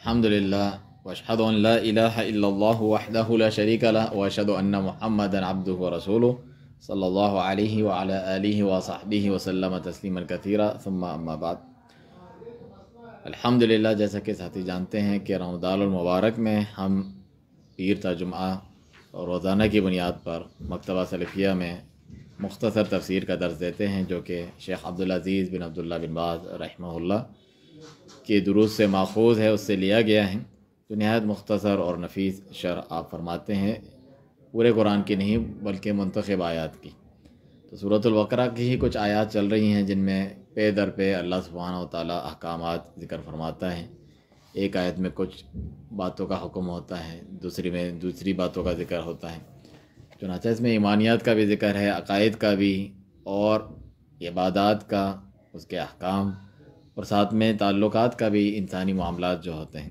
الحمدللہ واشہد ان لا الہ الا اللہ وحدہ لا شریک لہ واشہد ان محمدا عبدہ ورسولہ صلی اللہ علیہ وعلی آلہ وصحبہ وسلم تسلیما کثیرا ثم اما بعد۔ الحمدللہ، جیسا کہ ساتھی جانتے ہیں کہ رمضان المبارک میں ہم پیر تا جمعہ اور روزانہ کی بنیاد پر مکتبہ سلفیہ میں مختصر تفسیر کا درس دیتے ہیں، جو کہ شیخ عبدالعزیز بن عبداللہ بن باز رحمہ اللہ کے دروس سے ماخوذ ہے، اس سے لیا گیا ہے، جو نہایت مختصر اور نفیس شرح آپ فرماتے ہیں، پورے قرآن کی نہیں بلکہ منتخب آیات کی۔ تو سورۃ البقرہ کی ہی کچھ آیات چل رہی ہیں جن میں پے در پہ اللہ سبحانہ و تعالیٰ احکامات ذکر فرماتا ہے۔ ایک آیت میں کچھ باتوں کا حکم ہوتا ہے، دوسری میں دوسری باتوں کا ذکر ہوتا ہے۔ چنانچہ اس میں ایمانیات کا بھی ذکر ہے، عقائد کا بھی، اور عبادات کا، اس کے احکام، اور ساتھ میں تعلقات کا بھی، انسانی معاملات جو ہوتے ہیں،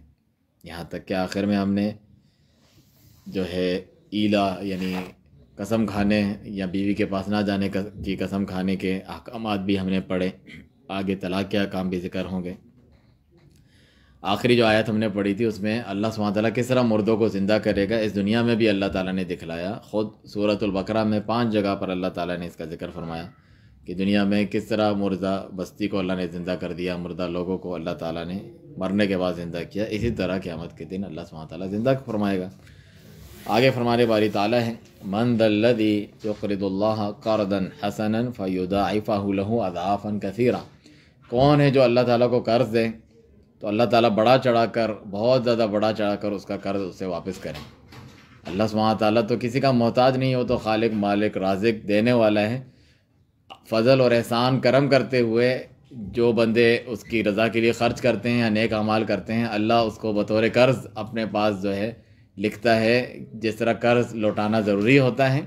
یہاں تک کہ آخر میں ہم نے جو ہے ایلا یعنی قسم کھانے یا بیوی کے پاس نہ جانے کی قسم کھانے کے احکامات بھی ہم نے پڑھے۔ آگے طلاق کے احکام بھی ذکر ہوں گے۔ آخری جو آیت ہم نے پڑھی تھی اس میں اللہ سبحانہ تعالیٰ کس طرح مردوں کو زندہ کرے گا اس دنیا میں بھی اللہ تعالیٰ نے دکھلایا۔ خود سورۃ البقرہ میں 5 جگہ پر اللہ تعالیٰ نے اس کا ذکر فرمایا کہ دنیا میں کس طرح مردہ بستی کو اللہ نے زندہ کر دیا، مردہ لوگوں کو اللہ تعالیٰ نے مرنے کے بعد زندہ کیا۔ اسی طرح قیامت کے دن اللہ سبحانہ تعالیٰ زندہ فرمائے گا۔ آگے فرمانے باری تعالیٰ ہے، من ذا الذی یقرض اللہ قرضا حسنا فیضاعفہ لہ اضعافا کثیرا۔ کون ہے جو اللہ تعالیٰ کو قرض دے تو اللہ تعالیٰ بڑا چڑھا کر، بہت زیادہ بڑا چڑھا کر اس کا قرض اسے واپس کریں۔ اللہ سبحانہ تعالیٰ تو کسی کا محتاج نہیں، ہو تو خالق، مالک، رازق، دینے والا ہے۔ فضل اور احسان کرم کرتے ہوئے جو بندے اس کی رضا کے لیے خرچ کرتے ہیں یا نیک اعمال کرتے ہیں، اللہ اس کو بطور قرض اپنے پاس جو ہے لکھتا ہے۔ جس طرح قرض لوٹانا ضروری ہوتا ہے،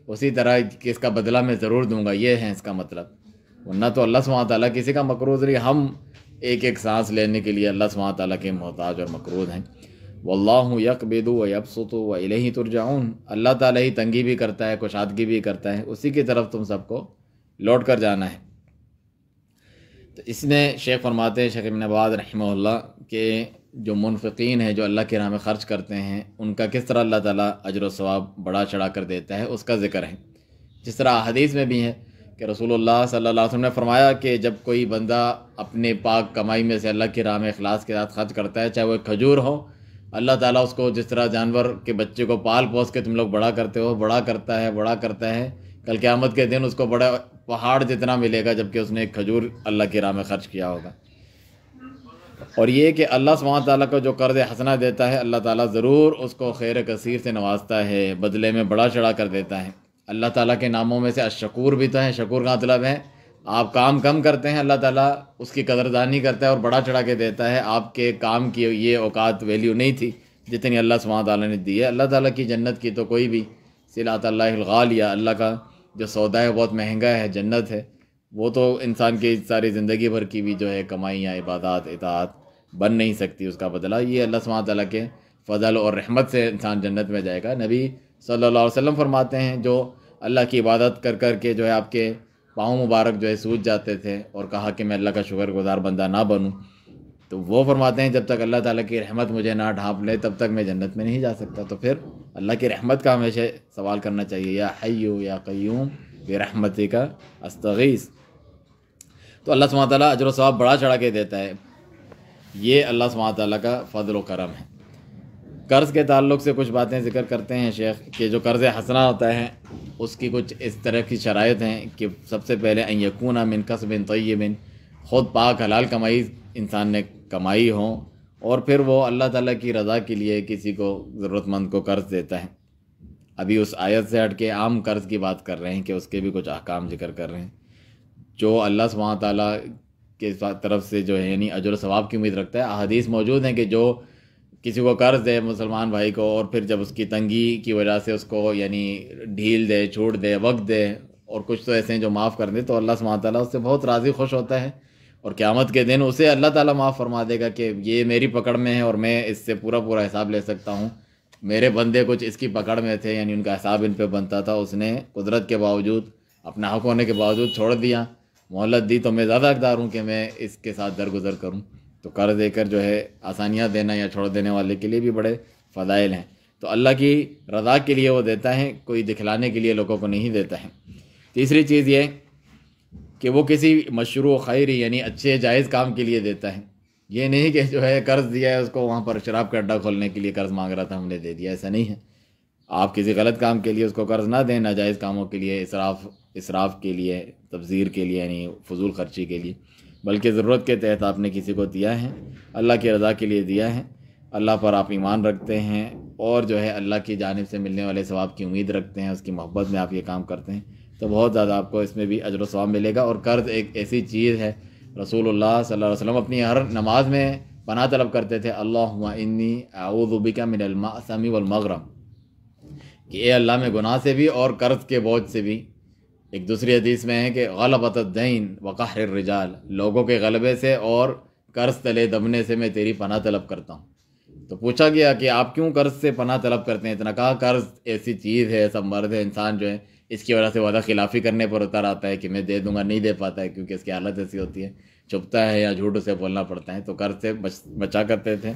اسی طرح کہ اس کا بدلہ میں ضرور دوں گا، یہ ہے اس کا مطلب۔ ورنہ تو اللہ سبحانہ تعالیٰ کسی کا مقروض نہیں، ہم ایک ایک سانس لینے کے لیے اللہ سبحانہ تعالیٰ کے محتاج اور مقروض ہیں۔ واللہ یقبض ویبسط والیہ ترجعون۔ اللہ تعالیٰ ہی تنگی بھی کرتا ہے، کشادگی بھی کرتا ہے، اسی کی طرف تم سب کو لوٹ کر جانا ہے۔ تو اس میں شیخ فرماتے ہیں، شیخ ابن باز رحمہ اللہ، کہ جو منفقین ہیں، جو اللہ کی راہ میں خرچ کرتے ہیں، ان کا کس طرح اللہ تعالیٰ اجر و ثواب بڑا چڑھا کر دیتا ہے، اس کا ذکر ہے۔ جس طرح حدیث میں بھی ہے کہ رسول اللہ صلی اللہ علیہ وسلم نے فرمایا کہ جب کوئی بندہ اپنے پاک کمائی میں سے اللہ کی راہ میں اخلاص کے ساتھ خرچ کرتا ہے، چاہے وہ ایک کھجور ہو، اللہ تعالیٰ اس کو جس طرح جانور کے بچے کو پال پوس کے تم لوگ بڑا کرتے ہو، بڑا کرتا ہے، بڑا کرتا ہے۔ کل قیامت کے دن اس کو بڑا پہاڑ جتنا ملے گا، جبکہ اس نے ایک کھجور اللہ کی راہ میں خرچ کیا ہوگا۔ اور یہ کہ اللہ سبحانہ تعالیٰ کو جو قرض حسنہ دیتا ہے، اللہ تعالیٰ ضرور اس کو خیر کثیر سے نوازتا ہے، بدلے میں بڑا چڑھا کر دیتا ہے۔ اللہ تعالیٰ کے ناموں میں سے الشکور بھی تو ہے۔ شکور کا مطلب ہے آپ کام کم کرتے ہیں، اللہ تعالیٰ اس کی قدردانی کرتا ہے اور بڑا چڑھا کے دیتا ہے۔ آپ کے کام کی یہ اوقات ویلیو نہیں تھی جتنی اللہ سبحانہ تعالیٰ نے دی ہے۔ اللہ تعالیٰ کی جنت کی تو کوئی بھی صلات اللہ الغالیہ، اللہ کا جو سودا ہے بہت مہنگا ہے، جنت ہے، وہ تو انسان کی ساری زندگی بھر کی بھی جو ہے کمائیاں، عبادات، اطاعت بن نہیں سکتی اس کا بدلہ۔ یہ اللہ سبحانہ تعالیٰ کے فضل اور رحمت سے انسان جنت میں جائے گا۔ نبی صلی اللہ علیہ وسلم فرماتے ہیں، جو اللہ کی عبادت کر کر کے جو ہے آپ کے پاؤں مبارک جو ہے سوج جاتے تھے اور کہا کہ میں اللہ کا شکر گزار بندہ نہ بنوں، تو وہ فرماتے ہیں جب تک اللہ تعالیٰ کی رحمت مجھے نہ ڈھانپ لے تب تک میں جنت میں نہیں جا سکتا۔ تو پھر اللہ کی رحمت کا ہمیشہ سوال کرنا چاہیے، یا حیو یا قیوم برحمتک استغیث۔ تو اللہ سبحانہ تعالیٰ اجر و ثواب بڑا چڑھا کے دیتا ہے۔ یہ اللہ سبحانہ تعالیٰ کا فضل و کرم ہے۔ قرض کے تعلق سے کچھ باتیں ذکر کرتے ہیں شیخ کہ جو قرض حسنہ ہوتا ہے اس کی کچھ اس طرح کی شرائط ہیں کہ سب سے پہلے ان یکون من کسب طیب، خود پاک حلال کمائی انسان نے کمائی ہو، اور پھر وہ اللہ تعالیٰ کی رضا کے لیے کسی کو ضرورت مند کو قرض دیتا ہے۔ ابھی اس آیت سے ہٹ کے عام قرض کی بات کر رہے ہیں کہ اس کے بھی کچھ احکام ذکر کر رہے ہیں۔ جو اللہ سبحانہ تعالیٰ کے طرف سے جو ہے یعنی اجر و ثواب کی امید رکھتا ہے، احادیث موجود ہیں کہ جو کسی کو قرض دے مسلمان بھائی کو، اور پھر جب اس کی تنگی کی وجہ سے اس کو یعنی ڈھیل دے، چھوٹ دے، وقت دے، اور کچھ تو ایسے ہیں جو معاف کر دے، تو اللہ سبحانہ تعالیٰ اس سے بہت راضی خوش ہوتا ہے، اور قیامت کے دن اسے اللہ تعالیٰ معاف فرما دے گا کہ یہ میری پکڑ میں ہے اور میں اس سے پورا پورا حساب لے سکتا ہوں۔ میرے بندے کچھ اس کی پکڑ میں تھے، یعنی ان کا حساب ان پہ بنتا تھا، اس نے قدرت کے باوجود، اپنا حق ہونے کے باوجود چھوڑ دیا، مہلت دی، تو میں زیادہ حقدار ہوں کہ میں اس کے ساتھ درگزر کروں۔ تو تو قرض دے کر جو ہے آسانیاں دینا یا چھوڑ دینے والے کے لیے بھی بڑے فضائل ہیں۔ تو اللہ کی رضا کے لیے وہ دیتا ہے، کوئی دکھلانے کے لیے لوگوں کو نہیں دیتا ہے۔ تیسری چیز یہ کہ وہ کسی مشروع خیری یعنی اچھے جائز کام کے لیے دیتا ہے، یہ نہیں کہ جو ہے قرض دیا ہے اس کو وہاں پر شراب کا اڈہ کھولنے کے لیے قرض مانگ رہا تھا ہم نے دے دیا، ایسا نہیں ہے۔ آپ کسی غلط کام کے لیے اس کو قرض نہ دیں، ناجائز کاموں کے لیے، اسراف کے لیے، تبذیر کے لیے یعنی فضول خرچی کے لیے، بلکہ ضرورت کے تحت آپ نے کسی کو دیا ہے، اللہ کی رضا کے لیے دیا ہے، اللہ پر آپ ایمان رکھتے ہیں اور جو ہے اللہ کی جانب سے ملنے والے ثواب کی امید رکھتے ہیں، اس کی محبت میں آپ یہ کام کرتے ہیں، تو بہت زیادہ آپ کو اس میں بھی اجر و ثواب ملے گا۔ اور قرض ایک ایسی چیز ہے، رسول اللہ صلی اللہ علیہ وسلم اپنی ہر نماز میں پناہ طلب کرتے تھے، اللہم انی اعوذ بک من المأثم والمغرم، کہ اے اللہ میں گناہ سے بھی اور قرض کے بوجھ سے بھی۔ ایک دوسری حدیث میں ہے کہ غلبۃ الدین وقہر الرجال، لوگوں کے غلبے سے اور قرض تلے دبنے سے میں تیری پناہ طلب کرتا ہوں۔ تو پوچھا گیا کہ آپ کیوں قرض سے پناہ طلب کرتے ہیں؟ اتنا کہا قرض ایسی چیز ہے، ایسا مرض ہے، انسان جو ہے اس کی وجہ سے وعدہ خلافی کرنے پر اتر آتا ہے کہ میں دے دوں گا، نہیں دے پاتا ہے کیونکہ اس کی حالت ایسی ہوتی ہے، چھپتا ہے یا جھوٹ اسے بولنا پڑتا ہے۔ تو قرض سے بچا کرتے تھے،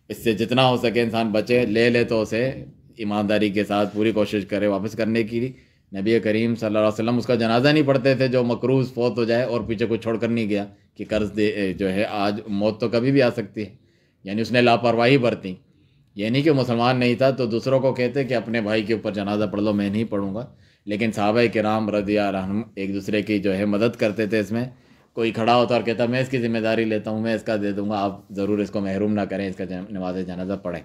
اس سے جتنا ہو سکے انسان بچے، لے تو اسے ایمانداری کے ساتھ پوری کوشش کرے واپس کرنے کی۔ نبی کریم صلی اللہ علیہ وسلم اس کا جنازہ نہیں پڑھتے تھے جو مقروض فوت ہو جائے اور پیچھے کچھ چھوڑ کر نہیں گیا کہ قرض دے جو ہے، آج موت تو کبھی بھی آ سکتی ہے، یعنی اس نے لاپرواہی برتی، یہ نہیں کہ مسلمان نہیں تھا تو دوسروں کو کہتے کہ اپنے بھائی کے اوپر جنازہ پڑھ لو، میں نہیں پڑھوں گا، لیکن صحابہ کرام رضی اللہ عنہم ایک دوسرے کی جو ہے مدد کرتے تھے۔ اس میں کوئی کھڑا ہوتا اور کہتا میں اس کی ذمہ داری لیتا ہوں، میں اس کا دے دوں گا، آپ ضرور اس کو محروم نہ کریں، اس کا نماز جنازہ پڑھیں۔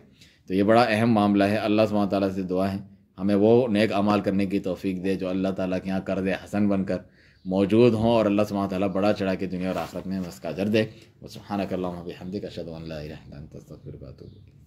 تو یہ بڑا اہم معاملہ ہے۔ اللہ سبحانہ تعالیٰ سے دعا ہے ہمیں وہ نیک اعمال کرنے کی توفیق دے جو اللہ تعالیٰ کے یہاں قرض حسن بن کر موجود ہوں، اور اللہ سبحانہ تعالیٰ بڑا چڑھا کے دنیا اور آخرت میں اس کا اجر دے۔ سبحانک اللہم و بحمدک، اشہد ان لا الہ الا انت، استغفرک و اتوب الیک۔